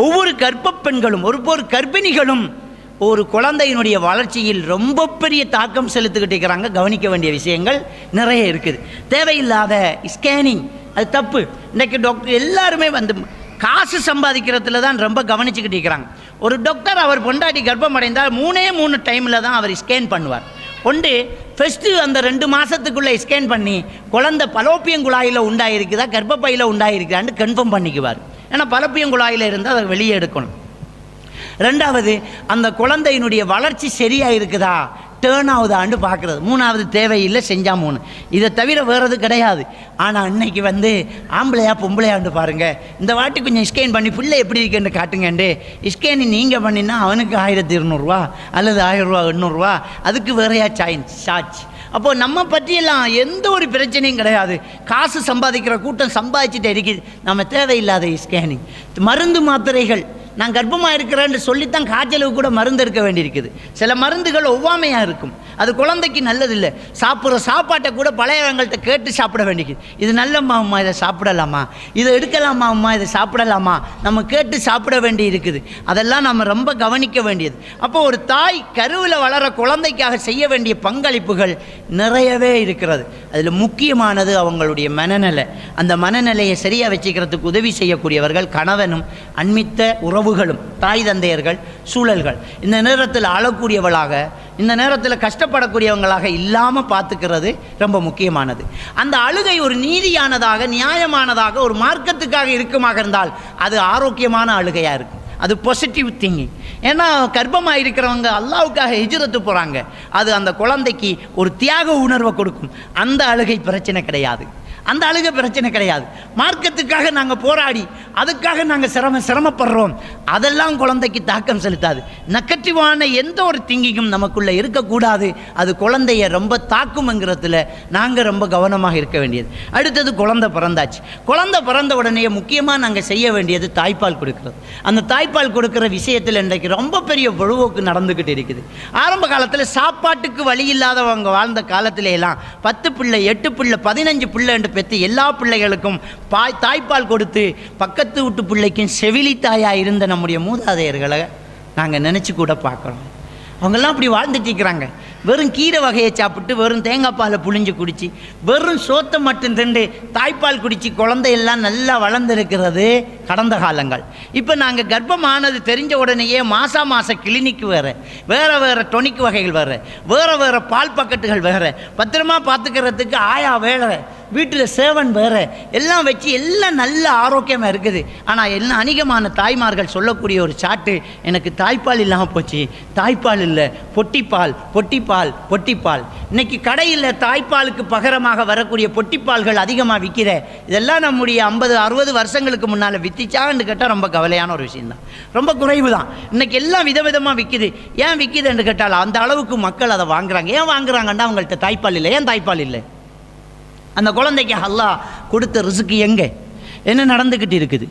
ஒவ்வொரு கர்ப்ப பெண்களும் ஒவ்வொரு கர்ப்பிணிகளும் ஒரு குழந்தையினுடைய வளர்ச்சியில் ரொம்ப பெரிய தாக்கம் செலுத்திக்கிட்டு இருக்கிறாங்க. கவனிக்க வேண்டிய விஷயங்கள் நிறைய இருக்குது. தேவையில்லாத ஸ்கேனிங் அது தப்பு. இன்றைக்கு டாக்டர் எல்லாருமே வந்து காசு சம்பாதிக்கிறதுல தான் ரொம்ப கவனிச்சுக்கிட்டு இருக்கிறாங்க. ஒரு டாக்டர் அவர் பொண்டாட்டி கர்ப்பம் அடைந்தால் 3 டைமில் தான் அவர் ஸ்கேன் பண்ணுவார். ஒன்று ஃபஸ்ட்டு அந்த 2 மாதத்துக்குள்ளே ஸ்கேன் பண்ணி குழந்தை பலோப்பியங்குழாயில் உண்டாயிருக்குதா கர்ப்பப்பையில் உண்டாயிருக்குதான்னு கன்ஃபார்ம் பண்ணிக்குவார். ஏன்னா பலோப்பியங்குழாயில் இருந்தால் அதை வெளியே எடுக்கணும். ரெண்டாவது அந்த குழந்தையினுடைய வளர்ச்சி சரியாக இருக்குதா டேர்ன் ஆகுதான்னு பார்க்குறது. 3வது தேவையில்லை செஞ்சால் 3. இதை தவிர வேறது கிடையாது. ஆனால் இன்னைக்கு வந்து ஆம்பளையா பொம்பளையாண்டு பாருங்கள், இந்த வாட்டி கொஞ்சம் ஸ்கேன் பண்ணி பிள்ளை எப்படி இருக்குன்னு காட்டுங்கண்டு ஸ்கேனி நீங்கள் பண்ணினா அவனுக்கு 1200 அல்லது 1000 800, அதுக்கு வேறையா சார்ஜ். அப்போது நம்ம பற்றியெல்லாம் எந்த ஒரு பிரச்சனையும் கிடையாது. காசு சம்பாதிக்கிற கூட்டம் சம்பாதிச்சுட்டு இருக்குது. நம்ம தேவையில்லாத ஸ்கேனிங், மருந்து மாத்திரைகள். நான் கர்ப்பமாக இருக்கிறேன்னு சொல்லித்தான் காய்ச்சலுக்கு கூட மருந்து எடுக்க வேண்டியிருக்குது. சில மருந்துகள் ஒவ்வாமையாக இருக்கும், அது குழந்தைக்கு நல்லதில்லை. சாப்பிட்ற சாப்பாட்டை கூட பழையவங்கள்ட்ட கேட்டு சாப்பிட வேண்டியது. இது நல்லம்மா அம்மா, இதை சாப்பிடலாமா, இதை எடுக்கலாமா அம்மா, இதை சாப்பிடலாமா, நம்ம கேட்டு சாப்பிட வேண்டி இருக்குது. அதெல்லாம் நம்ம ரொம்ப கவனிக்க வேண்டியது. அப்போ ஒரு தாய் கருவில் வளர குழந்தைக்காக செய்ய வேண்டிய பங்களிப்புகள் நிறையவே இருக்கிறது. அதில் முக்கியமானது அவங்களுடைய மனநிலை. அந்த மனநிலையை சரியாக வச்சுக்கிறதுக்கு உதவி செய்யக்கூடியவர்கள் கணவனும் அண்மித்த உறவுகளும், தாய் தந்தையர்கள், சூழல்கள். இந்த நேரத்தில் அழக்கூடியவளாக, இந்த நேரத்தில் கஷ்டப்படக்கூடியவங்களாக இல்லாமல் பார்த்துக்கிறது ரொம்ப முக்கியமானது. அந்த அழுகை ஒரு நீதியானதாக, நியாயமானதாக, ஒரு மார்க்கத்துக்காக இருக்குமாக இருந்தால் அது ஆரோக்கியமான அழுகையாக இருக்கும். அது பாசிட்டிவ் திங்கிங். ஏன்னா கர்ப்பமாக இருக்கிறவங்க அல்லாவுக்காக ஹிஜ்ரத்து போகிறாங்க. அது அந்த குழந்தைக்கு ஒரு தியாக உணர்வை கொடுக்கும். அந்த அழுகை பிரச்சனை கிடையாது. அந்த அழுகை பிரச்சனை கிடையாது. மார்க்கத்துக்காக நாங்கள் போராடி அதுக்காக நாங்கள் சிரமப்படுறோம், அதெல்லாம் குழந்தைக்கு தாக்கம் செலுத்தாது. நெகட்டிவான எந்த ஒரு திங்கிங்கும் நமக்குள்ளே இருக்கக்கூடாது. அது குழந்தைய ரொம்ப தாக்கும்ங்கிறதுல நாங்கள் ரொம்ப கவனமாக இருக்க வேண்டியது. அடுத்தது குழந்தை பிறந்தாச்சு. குழந்தை பிறந்த உடனே முக்கியமாக நாங்கள் செய்ய வேண்டியது தாய்ப்பால் கொடுக்குறது. அந்த தாய்ப்பால் கொடுக்குற விஷயத்தில் இன்றைக்கு ரொம்ப பெரிய பொழுவோக்கு நடந்துக்கிட்டு இருக்குது. ஆரம்ப காலத்தில் சாப்பாட்டுக்கு வழி இல்லாதவங்க வாழ்ந்த காலத்திலேலாம் 10 பிள்ளை 8 பிள்ளை 15 பிள்ளை பெற்று எல்லா பிள்ளைகளுக்கும் தாய்ப்பால் கொடுத்து பக்கத்து வீட்டு பிள்ளைக்கும் செவிலி தாயாக இருந்த நம்முடைய மூதாதையர்களை நாங்கள் நினச்சி கூட பார்க்குறோம். அவங்கெல்லாம் அப்படி வாழ்ந்துட்டு இருக்கிறாங்க. வெறும் கீரை வகையை சாப்பிட்டு, வெறும் தேங்காய் பாலை புழிஞ்சு குடித்து, வெறும் சோத்தை மட்டும் தின்று தாய்ப்பால் குடித்து குழந்தையெல்லாம் நல்லா வளர்ந்துருக்கிறது கடந்த காலங்கள். இப்போ நாங்கள் கர்ப்பமானது தெரிஞ்ச உடனேயே மாதம் கிளினிக்கு வேறு டொனிக் வகைகள் வேறு பால் பக்கெட்டுகள் வேறு, பத்திரமா பார்த்துக்கிறதுக்கு ஆயா வேறு, வீட்டில் சேவன் வேறு, எல்லாம் வச்சு எல்லாம் நல்ல ஆரோக்கியமாக இருக்குது. ஆனால் எல்லாம் அநேகமான தாய்மார்கள் சொல்லக்கூடிய ஒரு சாட்டு, எனக்கு தாய்ப்பால் இல்லாமல் போச்சு, தாய்ப்பால் இல்லை, பொட்டிப்பால் பொட்டிப்பால் பொட்டிப்பால். இன்னைக்கு கடையில் தாய்ப்பாலுக்கு பகரமாக வரக்கூடிய பொட்டிப்பால்கள் அதிகமாக விற்கிற. இதெல்லாம் நம்முடைய 50-60 வருஷங்களுக்கு முன்னால் வித்திச்சான்னு கேட்டால் ரொம்ப கவலையான ஒரு விஷயம்தான். ரொம்ப குறைவு தான். இன்னைக்கு எல்லாம் விதவிதமாக விற்கிது. ஏன் விற்கிதுன்னு கேட்டால் அந்த அளவுக்கு மக்கள் அதை வாங்குறாங்க. ஏன் வாங்குறாங்கன்னா அவங்கள்ட்ட தாய்ப்பால் இல்லை. ஏன் தாய்ப்பால் இல்லை? அந்த குழந்தைக்கு அல்லாஹ் கொடுத்த ரிஸ்க்கு எங்கே என்ன நடந்துக்கிட்டு இருக்குது?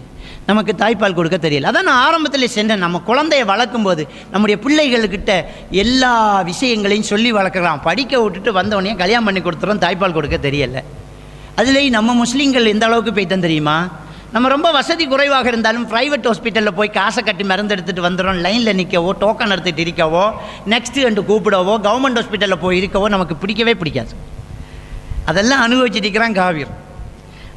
நமக்கு தாய்ப்பால் கொடுக்க தெரியல. அதான் நான் ஆரம்பத்தில் சென்றேன். நம்ம குழந்தைய வளர்க்கும்போது நம்முடைய பிள்ளைகள்கிட்ட எல்லா விஷயங்களையும் சொல்லி வளர்க்குறோம். படிக்க விட்டுட்டு வந்தவொடனே கல்யாணம் பண்ணி கொடுத்துறோம், தாய்ப்பால் கொடுக்க தெரியலை. அதுலேயும் நம்ம முஸ்லீம்கள் எந்த அளவுக்கு போய்தான் தெரியுமா? நம்ம ரொம்ப வசதி குறைவாக இருந்தாலும் ப்ரைவேட் ஹாஸ்பிட்டலில் போய் காசை கட்டி மருந்து எடுத்துகிட்டு வந்துடும். லைனில் நிற்கவோ, டோக்கன் எடுத்துகிட்டு இருக்கவோ, நெக்ஸ்ட்டு என்று கூப்பிடவோ, கவர்மெண்ட் ஹாஸ்பிட்டலில் போய் இருக்கவோ நமக்கு பிடிக்கவே பிடிக்காது. அதெல்லாம் அனுபவிச்சுட்டு இருக்கிறான் காவிர்.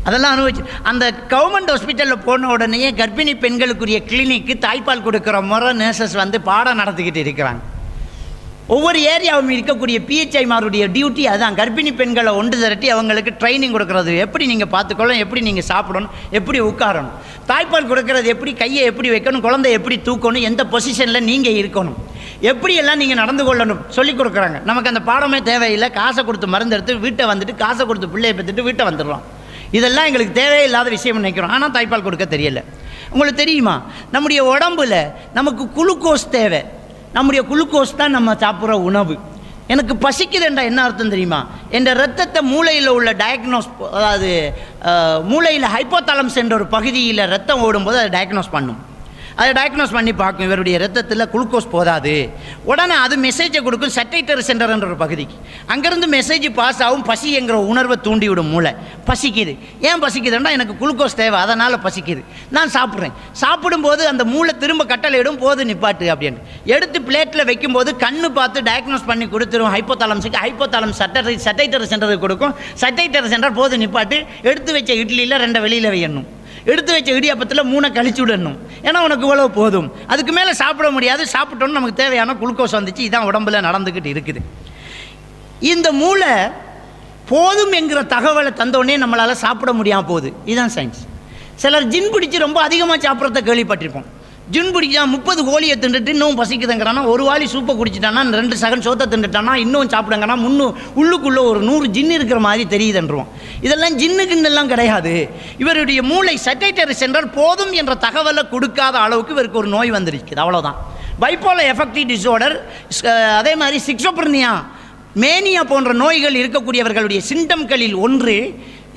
அதெல்லாம் அனுபவிச்சு அந்த கவர்மெண்ட் ஹாஸ்பிட்டலில் போன உடனே கர்ப்பிணி பெண்களுக்குரிய கிளினிக்கு தாய்ப்பால் கொடுக்குற முறை நர்சஸ் வந்து பாடம் நடத்திக்கிட்டு இருக்கிறாங்க. ஒவ்வொரு ஏரியாவும் இருக்கக்கூடிய பிஹெச்ஐமாருடைய டியூட்டி அதுதான். கர்ப்பிணி பெண்களை ஒன்று திரட்டி அவங்களுக்கு ட்ரைனிங் கொடுக்குறது, எப்படி நீங்கள் பார்த்துக்கொள்ளணும், எப்படி நீங்கள் சாப்பிடணும், எப்படி உட்காரணும், தாய்ப்பால் கொடுக்கறது எப்படி, கையை எப்படி வைக்கணும், குழந்தை எப்படி தூக்கணும், எந்த பொசிஷனில் நீங்கள் இருக்கணும், எப்படியெல்லாம் நீங்கள் நடந்து கொள்ளணும் சொல்லிக் கொடுக்குறாங்க. நமக்கு அந்த பாடமே தேவையில்லை. காசை கொடுத்து மருந்து எடுத்து வீட்டை வந்துட்டு, காசை கொடுத்து பிள்ளையை பெற்றுட்டு வீட்டை வந்துடுறோம். இதெல்லாம் எங்களுக்கு தேவையில்லாத விஷயம் நினைக்கிறோம். ஆனால் தாய்ப்பால் கொடுக்க தெரியல. உங்களுக்கு தெரியுமா, நம்முடைய உடம்புல நமக்கு குளுக்கோஸ் தேவை. நம்முடைய குளுக்கோஸ் தான் நம்ம சாப்பிட்ற உணவு. எனக்கு பசிக்குதுன்றா என்ன அர்த்தம் தெரியுமா? என்ற ரத்தத்தை மூளையில் உள்ள டயக்னோஸ், அதாவது மூளையில் ஹைப்போதாலம்ஸ் என்ற ஒரு பகுதியில் ரத்தம் ஓடும்போது அதை டயக்னோஸ் பண்ணும். அதை டயக்னோஸ் பண்ணி பார்க்கும், இவருடைய ரத்தத்தில் குளுக்கோஸ் போதாது. உடனே அது மெசேஜை கொடுக்கும் சட்டைட்டரி சென்டர் என்ற ஒரு பகுதிக்கு. அங்கேருந்து மெசேஜ் பாஸ் ஆகும், பசி என்கிற உணர்வை தூண்டிவிடும் மூளை. பசிக்குது, ஏன் பசிக்குதுன்னா எனக்கு குளுக்கோஸ் தேவை, அதனால் பசிக்குது, நான் சாப்பிட்றேன். சாப்பிடும்போது அந்த மூளை திரும்ப கட்டளையிடும், போது நிப்பாட்டு அப்படின்னு. எடுத்து பிளேட்டில் வைக்கும்போது கண்ணு பார்த்து டயக்னோஸ் பண்ணி கொடுத்துரும் ஹைப்போதாலம்ஸுக்கு. ஹைப்போதாலம்ஸ் சட்டைட்டரி சென்டருக்கு கொடுக்கும். சட்டைட்டரி சென்டர் போது நிப்பாட்டு, எடுத்து வச்ச இட்லியில் 2 வெளியில் வையணும், எடுத்து வச்ச இடியாப்பத்தில் 3 கழிச்சு விடணும், ஏன்னா உனக்கு இவ்வளோ போதும், அதுக்கு மேலே சாப்பிட முடியாது, சாப்பிட்டோன்னு நமக்கு தேவையான குளுக்கோஸ் வந்துச்சு. இதான் உடம்புல நடந்துக்கிட்டு இருக்குது. இந்த மூளை போதும் என்கிற தகவலை தந்தோடனே நம்மளால் சாப்பிட முடியாமல் போகுது. இதுதான் சயின்ஸ். சிலர் ஜின் பிடிச்சி ரொம்ப அதிகமாக சாப்பிட்றத கேள்விப்பட்டிருப்போம். ஜின் பிடிச்சா 30 கோழியை தின்னுட்டு இன்னும் பசிக்குதுங்கிறானா, ஒரு வாளி சூப்பை குடிச்சிட்டானா, 2 சகன் சோத்தை தின்னுட்டானா, இன்னும் சாப்பிடுங்கன்னா உள்ளுக்குள்ளே ஒரு 100 ஜின் இருக்கிற மாதிரி தெரியுதுன்றோம். இதெல்லாம் ஜின்னுக்குன்னெல்லாம் கிடையாது. இவருடைய மூளை சட்டைட்டரி சென்டர் போதும் என்ற தகவலை கொடுக்காத அளவுக்கு இவருக்கு ஒரு நோய் வந்துருக்குது, அவ்வளோதான். பைப்போலர் எஃபெக்டிவ் டிஸார்டர், அதே மாதிரி சிக்ஸோப்ரினியா, மேனியா போன்ற நோய்கள் இருக்கக்கூடியவர்களுடைய சிம்டம்களில் ஒன்று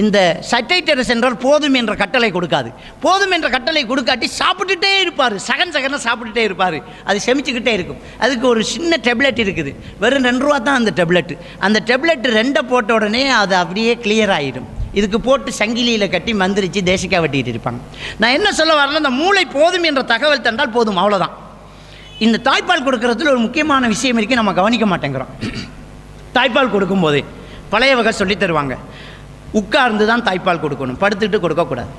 இந்த சட்டைட்டரி சென்டர் போதும் என்ற கட்டளை கொடுக்காது. போதும் என்ற கட்டளை கொடுக்காட்டி சாப்பிட்டுட்டே இருப்பார், சகன சாப்பிட்டுட்டே இருப்பார், அது செமிச்சுக்கிட்டே இருக்கும். அதுக்கு ஒரு சின்ன டெப்லெட் இருக்குது, வெறும் 2 ரூபா தான் அந்த டெப்லெட். அந்த டெப்லெட் 2 போட்ட உடனே அது அப்படியே கிளியர் ஆகிடும். இதுக்கு போட்டு சங்கிலியில் கட்டி மந்திரிச்சு தேசிக்காய் வெட்டிகிட்டு இருப்பாங்க. நான் என்ன சொல்ல வரல, இந்த மூளை போதும் என்ற தகவல் தந்தால் போதும், அவ்வளோதான். இந்த தாய்ப்பால் கொடுக்கறதுல ஒரு முக்கியமான விஷயம் இருக்குது, நம்ம கவனிக்க மாட்டேங்கிறோம். தாய்ப்பால் கொடுக்கும்போது பழைய வகை சொல்லி தருவாங்க, உட்கார்ந்து தான் தாய்ப்பால் கொடுக்கணும், படுத்துட்டு கொடுக்கக்கூடாது.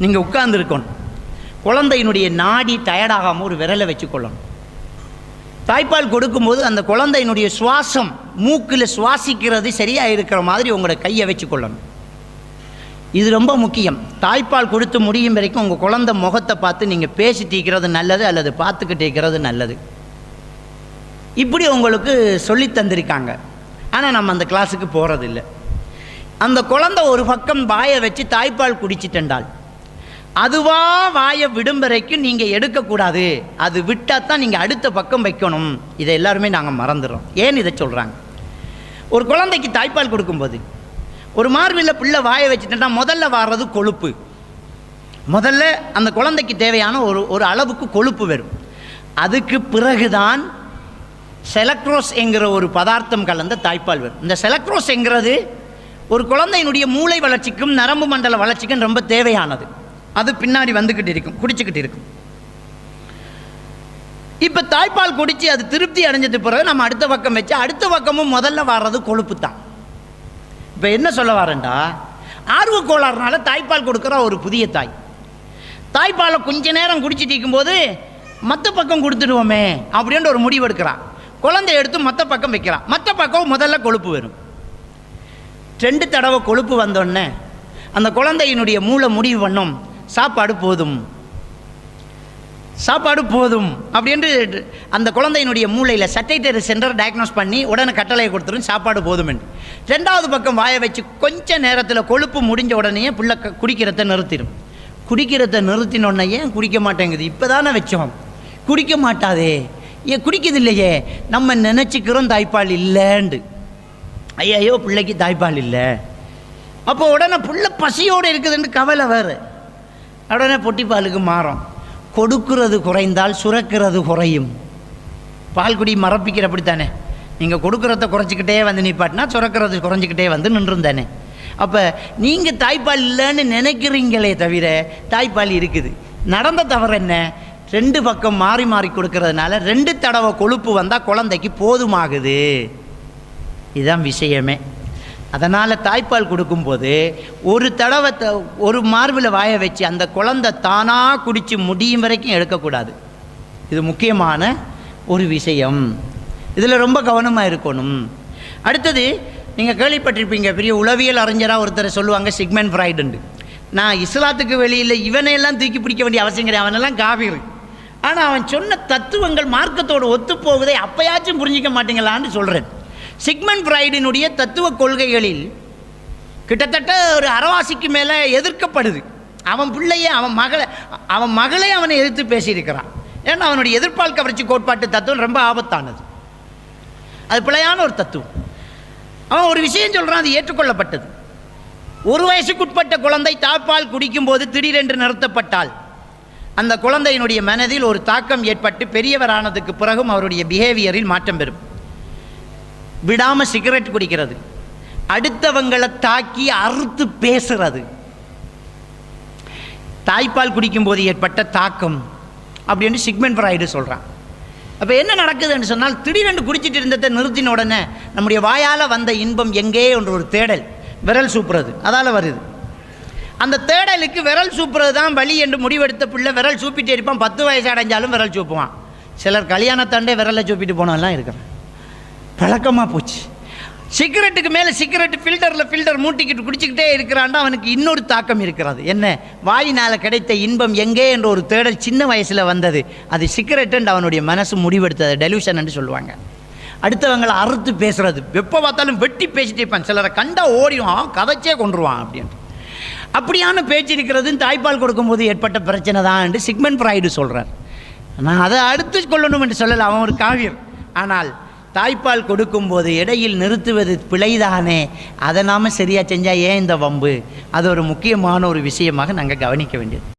நீங்கள் உட்கார்ந்து இருக்கணும். குழந்தையினுடைய நாடி டயர்டாகாமல் ஒரு விரலை வச்சுக்கொள்ளணும். தாய்ப்பால் கொடுக்கும்போது அந்த குழந்தையினுடைய சுவாசம், மூக்கில் சுவாசிக்கிறது சரியாக இருக்கிற மாதிரி உங்களோட கையை வச்சுக்கொள்ளணும். இது ரொம்ப முக்கியம். தாய்ப்பால் கொடுத்து முடியும் வரைக்கும் உங்கள் குழந்தை முகத்தை பார்த்து நீங்கள் பேசிட்டு இருக்கிறது நல்லது, அல்லது பார்த்துக்கிட்டு இருக்கிறது நல்லது. இப்படி உங்களுக்கு சொல்லி தந்திருக்காங்க. ஆனால் நம்ம அந்த கிளாஸுக்கு போகிறதில்லை. அந்த குழந்தை ஒரு பக்கம் வாயை வச்சு தாய்ப்பால் குடிச்சிட்டென்றால் அதுவா வாயை விடும் வரைக்கும் நீங்கள் எடுக்கக்கூடாது, அது விட்டால் தான் நீங்கள் அடுத்த பக்கம் வைக்கணும். இதை எல்லாருமே நாங்கள் மறந்துடுறோம். ஏன் இதை சொல்கிறாங்க? ஒரு குழந்தைக்கு தாய்ப்பால் கொடுக்கும்போது ஒரு மார்பில் பிள்ளை வாயை வச்சுட்டா முதல்ல வர்றது கொழுப்பு. முதல்ல அந்த குழந்தைக்கு தேவையான ஒரு அளவுக்கு கொழுப்பு வரும். அதுக்கு பிறகுதான் செலக்ட்ரோஸ் என்கிற ஒரு பதார்த்தம் கலந்த தாய்ப்பால் வரும். இந்த செலக்ட்ரோஸ் என்கிறது ஒரு குழந்தையினுடைய மூளை வளர்ச்சிக்கும் நரம்பு மண்டல வளர்ச்சிக்கும் ரொம்ப தேவையானது. அது பின்னாடி வந்துக்கிட்டு இருக்கும், குடிச்சுக்கிட்டு இருக்கும். இப்போ தாய்ப்பால் குடித்து அது திருப்தி அடைஞ்சது பிறகு நம்ம அடுத்த பக்கம் வச்சு அடுத்த பக்கமும் முதல்ல வர்றது கொழுப்பு தான். இப்போ என்ன சொல்ல வரேன்டா, ஆர்வ கோளாறுனால தாய்ப்பால் கொடுக்குற ஒரு புதிய தாய் தாய்ப்பாலை கொஞ்ச நேரம் குடிச்சிட்டு இருக்கும்போது மற்ற பக்கம் கொடுத்துடுவோமே அப்படின்ற ஒரு முடிவு எடுக்கிறான். குழந்தை எடுத்து மற்ற பக்கம் வைக்கிறான். மற்ற பக்கம் முதல்ல கொழுப்பு வரும். 2 தடவை கொழுப்பு வந்தோடனே அந்த குழந்தையினுடைய மூளை முடிவு பண்ணும், சாப்பாடு போதும், சாப்பாடு போதும் அப்படின்ட்டு அந்த குழந்தையினுடைய மூளையில் சட்டைட்டரி சென்டர் டயக்னோஸ் பண்ணி உடனே கட்டளையை கொடுத்துரும், சாப்பாடு போதும் என்று. 2வது பக்கம் வாயை வச்சு கொஞ்ச நேரத்தில் கொழுப்பு முடிஞ்ச உடனே பிள்ளை குடிக்கிறத நிறுத்திடும். குடிக்கிறத நிறுத்தினோடனே ஏன் குடிக்க மாட்டேங்குது, இப்போ தானே வச்சோம், குடிக்க மாட்டாதே, ஏன் குடிக்கிறது இல்லையே, நம்ம நினச்சிக்கிறோம் தாய்ப்பால் இல்லைண்டு. ஐயோ பிள்ளைக்கு தாய்ப்பால் இல்லை. அப்போ உடனே பிள்ளை பசியோடு இருக்குதுன்னு கவலை வேறு. உடனே பொட்டிப்பாலுக்கு மாறும். கொடுக்கிறது குறைந்தால் சுரக்கிறது குறையும். பால் குடி மரப்பிக்கிற அப்படித்தானே, நீங்கள் கொடுக்குறத குறைச்சிக்கிட்டே வந்து நிப்பாட்டினா சுரக்கிறது குறைஞ்சிக்கிட்டே வந்து நின்றுந்தானே. அப்போ நீங்கள் தாய்ப்பால் இல்லைன்னு நினைக்கிறீங்களே தவிர தாய்ப்பால் இருக்குது. நடந்த தவறு என்ன, 2 பக்கம் மாறி மாறி கொடுக்கறதுனால 2 தடவை கொழுப்பு வந்தால் குழந்தைக்கு போதுமாகுது. இதுதான் விஷயமே. அதனால் தாய்ப்பால் கொடுக்கும்போது ஒரு தடவை ஒரு மார்பில் வாயை வச்சு அந்த குழந்தை தானாக குடித்து முடியும் வரைக்கும் எடுக்கக்கூடாது. இது முக்கியமான ஒரு விஷயம். இதில் ரொம்ப கவனமாக இருக்கணும். அடுத்தது நீங்கள் கேள்விப்பட்டிருப்பீங்க, பெரிய உளவியல் அறிஞராக ஒருத்தரை சொல்லுவாங்க சிக்மெண்ட் ஃப்ராய்டுண்டு. நான் இஸ்லாத்துக்கு வெளியில் இவனையெல்லாம் தூக்கி பிடிக்க வேண்டிய அவசியம் கிடையாது, அவனெல்லாம் காபீர். ஆனால் அவன் சொன்ன தத்துவங்கள் மார்க்கத்தோடு ஒத்துப்போகுதை அப்போயாச்சும் புரிஞ்சிக்க மாட்டீங்களான்னு சொல்கிறேன். சிக்மெண்ட் ஃப்ராய்டினுடைய தத்துவ கொள்கைகளில் கிட்டத்தட்ட ஒரு அரைவாசிக்கு மேலே எதிர்க்கப்படுது. அவன் பிள்ளையே அவன் மகளை அவனை எதிர்த்து பேசியிருக்கிறான். ஏன்னா அவனுடைய எதிர்ப்பால் கவர்ச்சி கோட்பாட்டு தத்துவம் ரொம்ப ஆபத்தானது, அது பிழையான ஒரு தத்துவம். அவன் ஒரு விஷயம் சொல்கிறான், அது ஏற்றுக்கொள்ளப்பட்டது. 1 வயசுக்குட்பட்ட குழந்தை தாய்ப்பால் குடிக்கும்போது திடீரென்று நிறுத்தப்பட்டால் அந்த குழந்தையினுடைய மனதில் ஒரு தாக்கம் ஏற்பட்டு பெரியவரானதுக்கு பிறகும் அவருடைய பிஹேவியரில் மாற்றம் பெறும். விடாமல் சிகரெட் குடிக்கிறது, அடுத்தவங்களை தாக்கி அறுத்து பேசுறது, தாய்ப்பால் குடிக்கும்போது ஏற்பட்ட தாக்கம் அப்படின்னு சிக்மண்ட் ஃப்ராய்டு சொல்கிறான். அப்போ என்ன நடக்குதுன்னு சொன்னால், திடீரென்று குடிச்சிட்டு இருந்ததை நிறுத்தின உடனே நம்முடைய வாயால் வந்த இன்பம் எங்கே என்ற ஒரு தேடல், விரல் சூப்புறது அதால் வருது. அந்த தேடலுக்கு விரல் சூப்புறது தான் வழி என்று முடிவெடுத்த பிள்ளை விரல் சூப்பிட்டே இருப்பான். 10 வயசு அடைஞ்சாலும் விரல் சூப்புவான். சிலர் கல்யாணத்தாண்டே விரலை சூப்பிட்டு போனவெல்லாம் இருக்கிறான். பழக்கமாக போச்சு. சிகரெட்டுக்கு மேலே சிகரெட் ஃபில்டர் மூட்டிக்கிட்டு குடிச்சிக்கிட்டே இருக்கிறான்டா. அவனுக்கு இன்னொரு தாக்கம் இருக்கிறது. என்ன? வாயினால் கிடைத்த இன்பம் எங்கே என்ற ஒரு தேடல் சின்ன வயசில் வந்தது. அது சிகரெட்டுன்னு அவனுடைய மனசு முடிவெடுத்தது. டெலிவிஷன் என்று சொல்லுவாங்க. அடுத்தவங்களை அறுத்து பேசுறது, எப்போ பார்த்தாலும் வெட்டி பேசிட்டு இருப்பான். சிலரை கண்டா ஓடிவான், கதைச்சே கொண்டுருவான் அப்படின்ட்டு. அப்படியான பேச்சு இருக்கிறது தாய்ப்பால் கொடுக்கும்போது ஏற்பட்ட பிரச்சனை தான் என்று சிக்மண்ட் ஃப்ராய்டு சொல்கிறார். நான் அதை அடுத்து கொள்ளணும் என்று சொல்லலை, அவன் ஒரு காவியர். ஆனால் தாய்ப்பால் கொடுக்கும்போது இடையில் நிறுத்துவது பிழைதானே, அதை நாம் சரியாக செஞ்சால் ஏன் இந்த வம்பு? அது ஒரு முக்கியமான ஒரு விஷயமாக நாங்கள் கவனிக்க வேண்டியது.